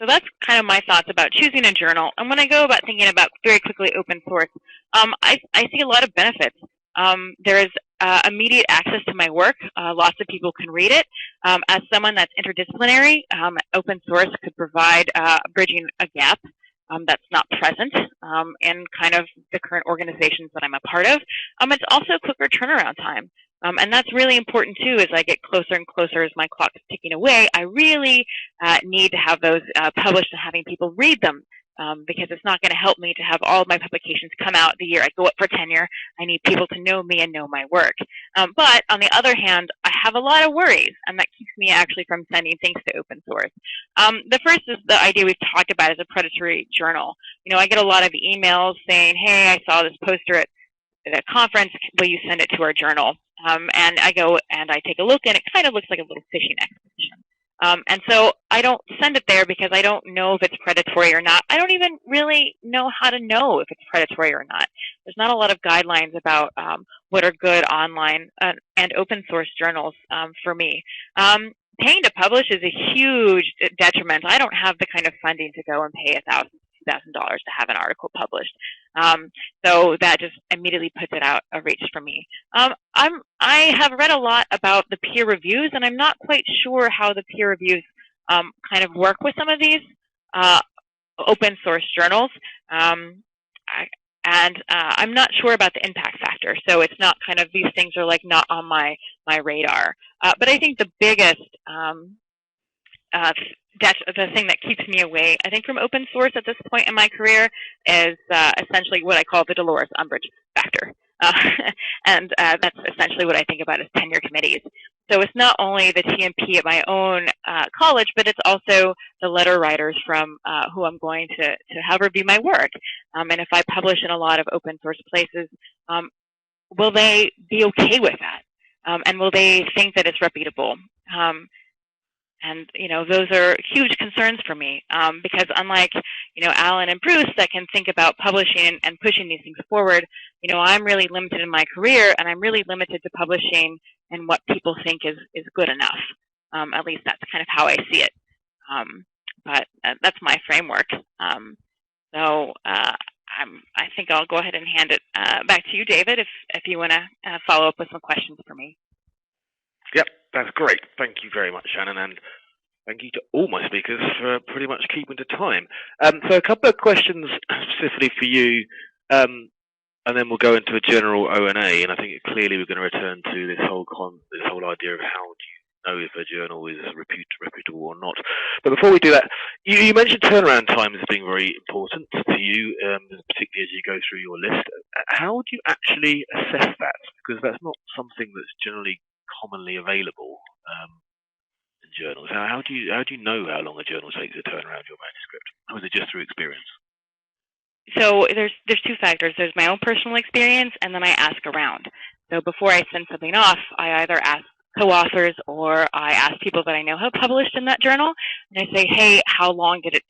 So that's kind of my thoughts about choosing a journal. And when I go about thinking about very quickly open source, I see a lot of benefits. There is immediate access to my work. Lots of people can read it. As someone that's interdisciplinary, open source could provide bridging a gap that's not present in kind of the current organizations that I'm a part of. It's also quicker turnaround time. And that's really important too. As I get closer and closer, as my clock is ticking away, I really need to have those published and having people read them, because it's not going to help me to have all of my publications come out the year I go up for tenure. I need people to know me and know my work. But on the other hand, I have a lot of worries, and that keeps me actually from sending things to open source. The first is the idea we've talked about as a predatory journal. You know, I get a lot of emails saying, hey, I saw this poster at a conference, will you send it to our journal? And I go and I take a look, and it kind of looks like a little fishing expedition. And so I don't send it there because I don't know if it's predatory or not. I don't even really know how to know if it's predatory or not. There's not a lot of guidelines about what are good online and open source journals for me. Paying to publish is a huge detriment. I don't have the kind of funding to go and pay $1,000, $2,000 to have an article published. So that just immediately puts it out of reach for me. I have read a lot about the peer reviews, and I'm not quite sure how the peer reviews kind of work with some of these open source journals. I'm not sure about the impact factor, so it's not kind of, these things are like not on my radar. But I think the biggest the thing that keeps me away, I think, from open source at this point in my career is essentially what I call the Dolores Umbridge factor. And that's essentially what I think about as tenure committees. So it's not only the TMP at my own college, but it's also the letter writers from who I'm going to have review my work. And if I publish in a lot of open source places, will they be okay with that? And will they think that it's reputable? And, you know, those are huge concerns for me, because unlike, you know, Alan and Bruce that can think about publishing and pushing these things forward, you know, I'm really limited in my career, and I'm really limited to publishing and what people think is good enough. At least that's kind of how I see it. But that's my framework. So I think I'll go ahead and hand it back to you, David, if you want to follow up with some questions for me. Yep, that's great. Thank you very much, Shannon, and thank you to all my speakers for pretty much keeping to time. So a couple of questions specifically for you, and then we'll go into a general O&A, and I think clearly we're going to return to this whole idea of how do you know if a journal is reputable or not. But before we do that, you mentioned turnaround time as being very important to you, particularly as you go through your list. How would you actually assess that? Because that's not something that's generally commonly available in journals. How do you know how long a journal takes to turn around your manuscript? Or is it just through experience? So there's two factors. There's my own personal experience, and then I ask around. So before I send something off, I either ask co-authors or I ask people that I know have published in that journal, and I say, hey, how long did it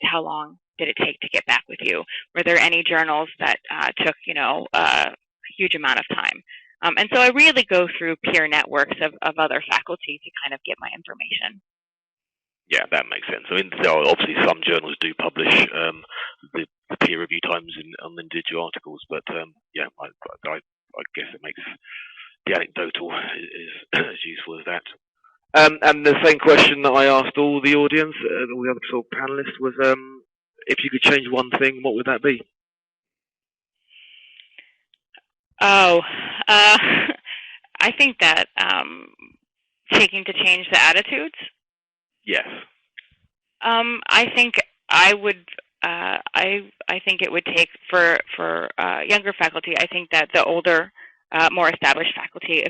take to get back with you? Were there any journals that took, you know, a huge amount of time? And so I really go through peer networks of other faculty to kind of get my information. Yeah, that makes sense. I mean, obviously some journals do publish the peer review times on individual articles, but yeah, I guess it makes the anecdotal is as useful as that. And the same question that I asked all the audience, all the other sort of panelists, was if you could change one thing, what would that be? Oh, I think that taking to change the attitudes. Yes. I think I would. I think it would take for younger faculty. I think that the older, more established faculty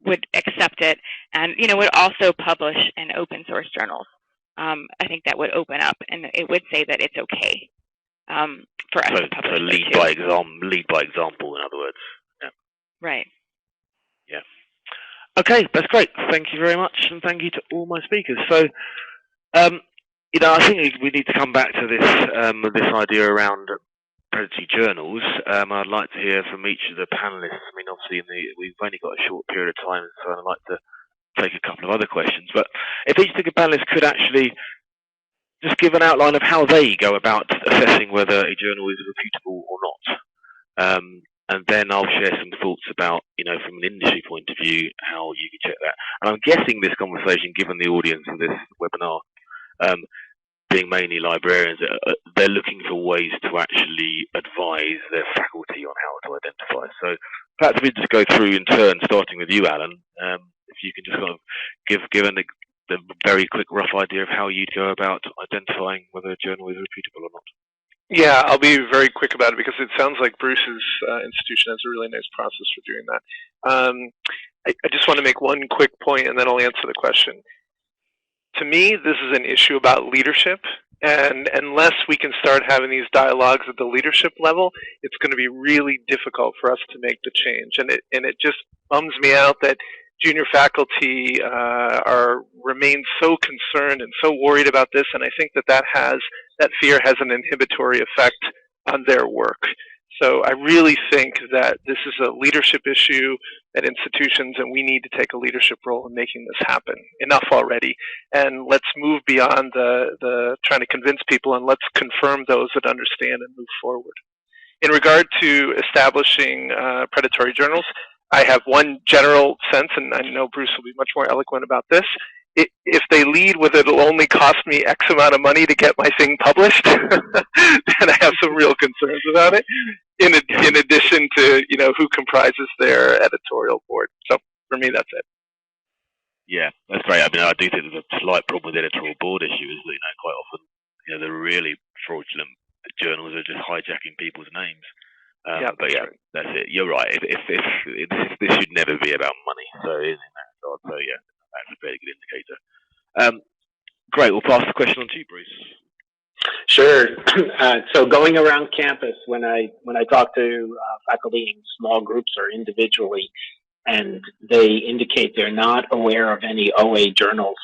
would accept it, and would also publish in open source journals. I think that would open up, and it would say that it's okay for us to publish. So lead by example, in other words. Yeah. Right. Yeah. Okay, that's great. Thank you very much, and thank you to all my speakers. So, I think we need to come back to this this idea around predatory journals. I'd like to hear from each of the panelists. I mean, obviously, we've only got a short period of time, so I'd like to take a couple of other questions. But if each of the panelists could actually just give an outline of how they go about assessing whether a journal is reputable or not. And then I'll share some thoughts about, from an industry point of view, how you can check that. And I'm guessing this conversation, given the audience of this webinar, being mainly librarians, they're looking for ways to actually advise their faculty on how to identify. So perhaps we just go through in turn, starting with you, Alan. If you can just kind of give a very quick rough idea of how you'd go about identifying whether a journal is reputable or not. Yeah, I'll be very quick about it because it sounds like Bruce's institution has a really nice process for doing that. I just want to make one quick point and then I'll answer the question. To me, this is an issue about leadership, and unless we can start having these dialogues at the leadership level, it's going to be really difficult for us to make the change. And it just bums me out that junior faculty remain so concerned and so worried about this, and I think that fear has an inhibitory effect on their work. So I really think that this is a leadership issue at institutions, and we need to take a leadership role in making this happen. Enough already, and let's move beyond the trying to convince people, and let's confirm those that understand and move forward. In regard to establishing predatory journals, I have one general sense, and I know Bruce will be much more eloquent about this. If they lead with it'll only cost me X amount of money to get my thing published, then I have some real concerns about it. In addition to who comprises their editorial board. So for me, that's it. Yeah, that's great. I mean, I do think there's a slight problem with the editorial board issue is that quite often the really fraudulent journals are just hijacking people's names. But yeah, that's it. You're right. If this should never be about money. So in that regard, so yeah, that's a very good indicator. Great. We'll pass the question on to you, Bruce. Sure. So going around campus, when I talk to faculty in small groups or individually, and they indicate they're not aware of any OA journals,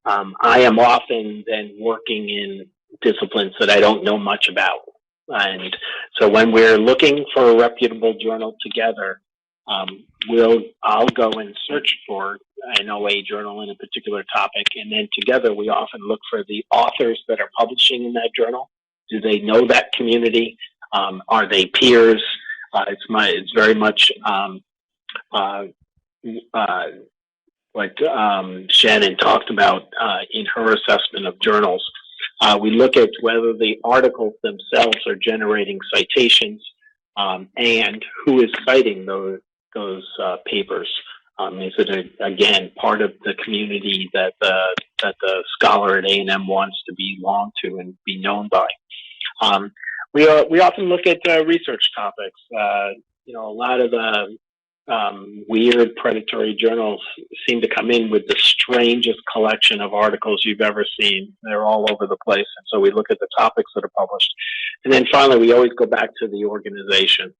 I am often then working in disciplines that I don't know much about. And so when we're looking for a reputable journal together, I'll go and search for an OA journal in a particular topic, and then together we often look for the authors that are publishing in that journal. Do they know that community? Are they peers? It's very much what Shannon talked about in her assessment of journals. We look at whether the articles themselves are generating citations and who is citing those papers. Is it, again, part of the community that the scholar at A&M wants to belong to and be known by? We often look at research topics. A lot of the weird predatory journals seem to come in with the strangest collection of articles you've ever seen. They're all over the place, and so we look at the topics that are published. And then finally, we always go back to the organization.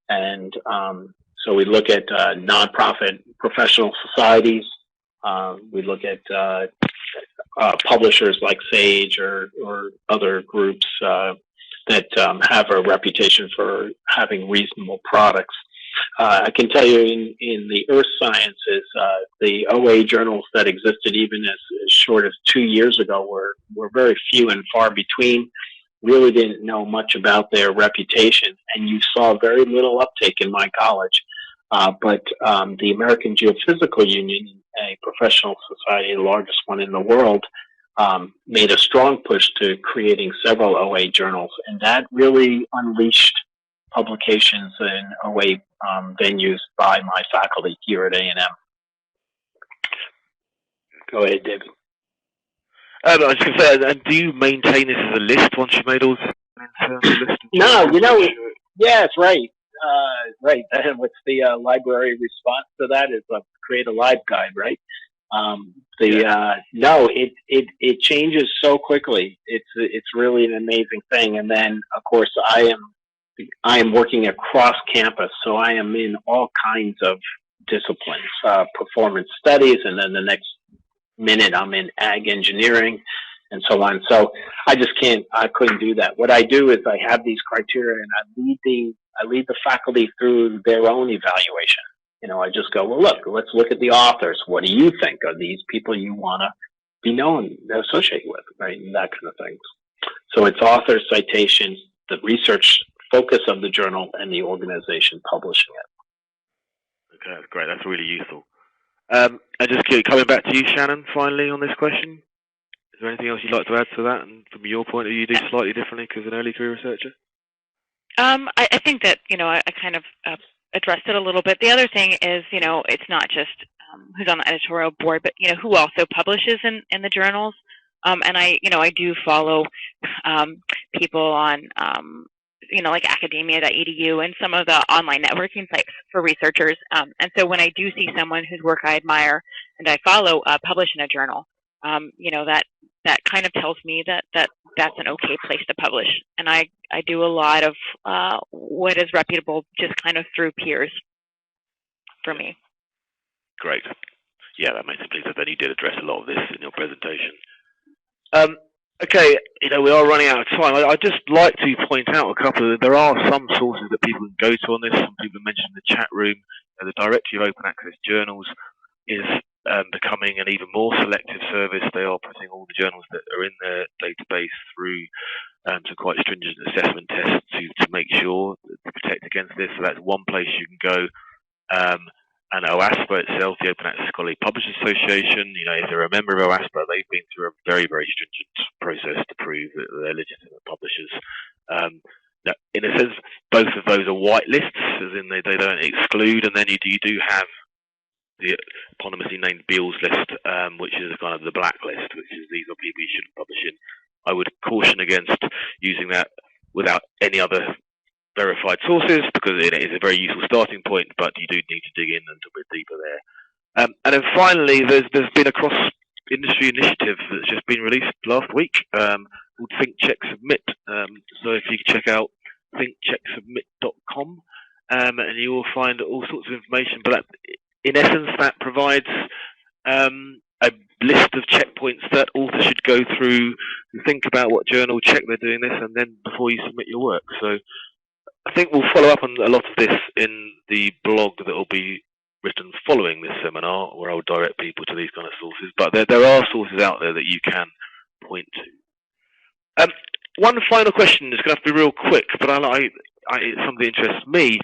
And so we look at nonprofit professional societies. We look at publishers like Sage or other groups that have a reputation for having reasonable products. I can tell you in the earth sciences, the OA journals that existed even as short as 2 years ago were very few and far between. Really didn't know much about their reputation, and you saw very little uptake in my college. But the American Geophysical Union, a professional society, the largest one in the world, made a strong push to creating several OA journals, and that really unleashed publications in OA venues by my faculty here at A&M. Go ahead, David. I was just going to say, and do you maintain this as a list once you've made all this internal list? No, yes, right. Right. What's the library response to that is create a live guide, right? No, it changes so quickly. It's really an amazing thing. And then, of course, I am working across campus, so I am in all kinds of disciplines, performance studies, and then the next minute I'm in ag engineering and so on. So I couldn't do that. What I do is I have these criteria and I lead the faculty through their own evaluation. I just go, well, let's look at the authors. What do you think? Are these people you want to be known, associated with, right? And that kind of things. So it's author, citations, the research focus of the journal, and the organization publishing it. Okay, that's great. That's really useful. And just coming back to you, Shannon, finally on this question. Is there anything else you'd like to add to that? And from your point of view, you do slightly differently because an early career researcher? I think that, I kind of addressed it a little bit. The other thing is, it's not just who's on the editorial board, but, who also publishes in the journals. And I do follow people on, like academia.edu and some of the online networking sites for researchers. And so when I do see someone whose work I admire and I follow publish in a journal, that kind of tells me that that's an okay place to publish. And I do a lot of what is reputable just kind of through peers for me. Great. Yeah, that makes complete sense. Then you did address a lot of this in your presentation. Okay, we are running out of time. I'd just like to point out a couple. There are some sources that people can go to on this. Some people mentioned in the chat room. The Directory of Open Access Journals is becoming an even more selective service. They are putting all the journals that are in their database through some quite stringent assessment tests to make sure to protect against this. So that's one place you can go. And OASPA itself, the Open Access Scholarly Publishers Association, if they're a member of OASPA, they've been through a very, very stringent process to prove that they're legitimate publishers. Now, in a sense, both of those are white lists, as in they don't exclude, and then you do have the eponymously named Beals list, which is kind of the blacklist, which is these are people you shouldn't publish in. I would caution against using that without any other verified sources, because it is a very useful starting point, but you do need to dig in a little bit deeper there. And then finally, there's been a cross-industry initiative that's just been released last week called Think, Check, Submit. So if you check out thinkchecksubmit.com, and you will find all sorts of information, but in essence, that provides a list of checkpoints that authors should go through to think about what journal check they're doing this, and then before you submit your work. So I think we'll follow up on a lot of this in the blog that will be written following this seminar, where I'll direct people to these kind of sources. But there are sources out there that you can point to. One final question is going to have to be real quick, but it's something that interests me.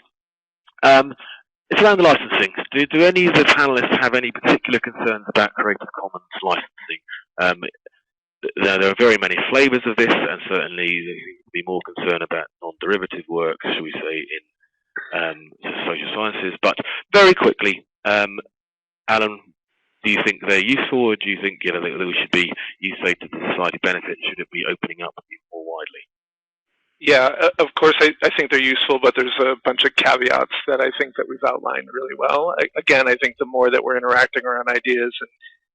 It's around the licensing. Do any of the panelists have any particular concerns about Creative Commons licensing? There are very many flavors of this, and certainly there seems to be more concern about non-derivative work, shall we say, in social sciences. But very quickly, Alan, do you think they're useful, or do you think that we should be, you say, to the society benefit, should it be opening up more widely? Yeah, of course, I think they're useful, but there's a bunch of caveats that I think that we've outlined really well. Again, I think the more that we're interacting around ideas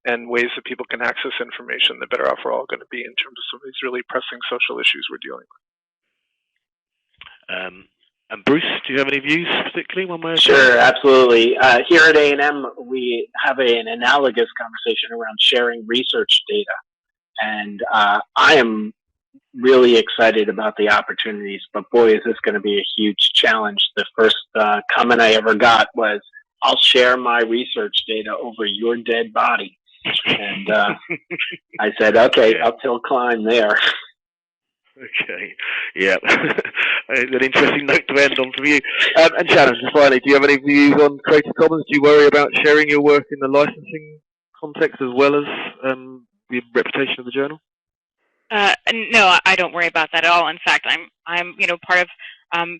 and ways that people can access information, the better off we're all going to be in terms of some of these really pressing social issues we're dealing with. And Bruce, do you have any views, particularly one way or Sure, absolutely. Here at A&M, we have an analogous conversation around sharing research data. And I am really excited about the opportunities, but boy, is this going to be a huge challenge. The first comment I ever got was, I'll share my research data over your dead body. And I said, okay, uphill climb there. Okay, yeah. An interesting note to end on from you. And Shannon, just finally, do you have any views on Creative Commons? Do you worry about sharing your work in the licensing context as well as the reputation of the journal? No, I don't worry about that at all. In fact, I'm part of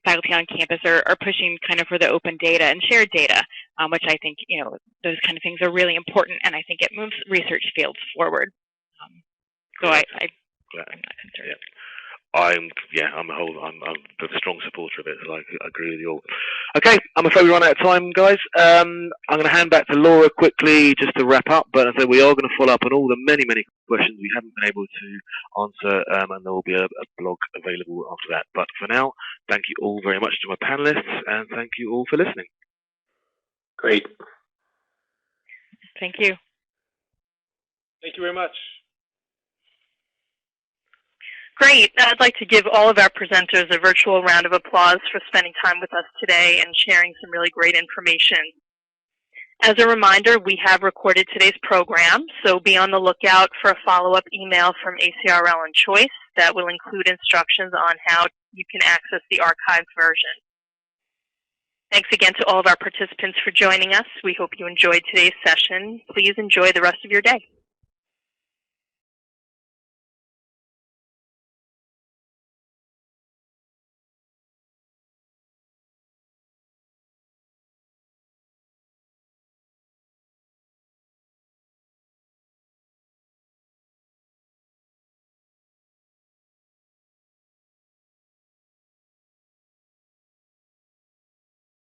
faculty on campus are pushing kind of for the open data and shared data, which I think, those kind of things are really important, and I think it moves research fields forward. So I'm not concerned. Yeah. I'm a strong supporter of it, so I agree with you all. Okay, I'm afraid we run out of time, guys. I'm going to hand back to Laura quickly just to wrap up, but I said we are going to follow up on all the many questions we haven't been able to answer, and there will be a blog available after that. But for now, thank you all very much to my panelists, and thank you all for listening. Great. Thank you. Thank you very much. Great. I'd like to give all of our presenters a virtual round of applause for spending time with us today and sharing some really great information. As a reminder, we have recorded today's program, so be on the lookout for a follow-up email from ACRL and Choice that will include instructions on how you can access the archived version. Thanks again to all of our participants for joining us. We hope you enjoyed today's session. Please enjoy the rest of your day.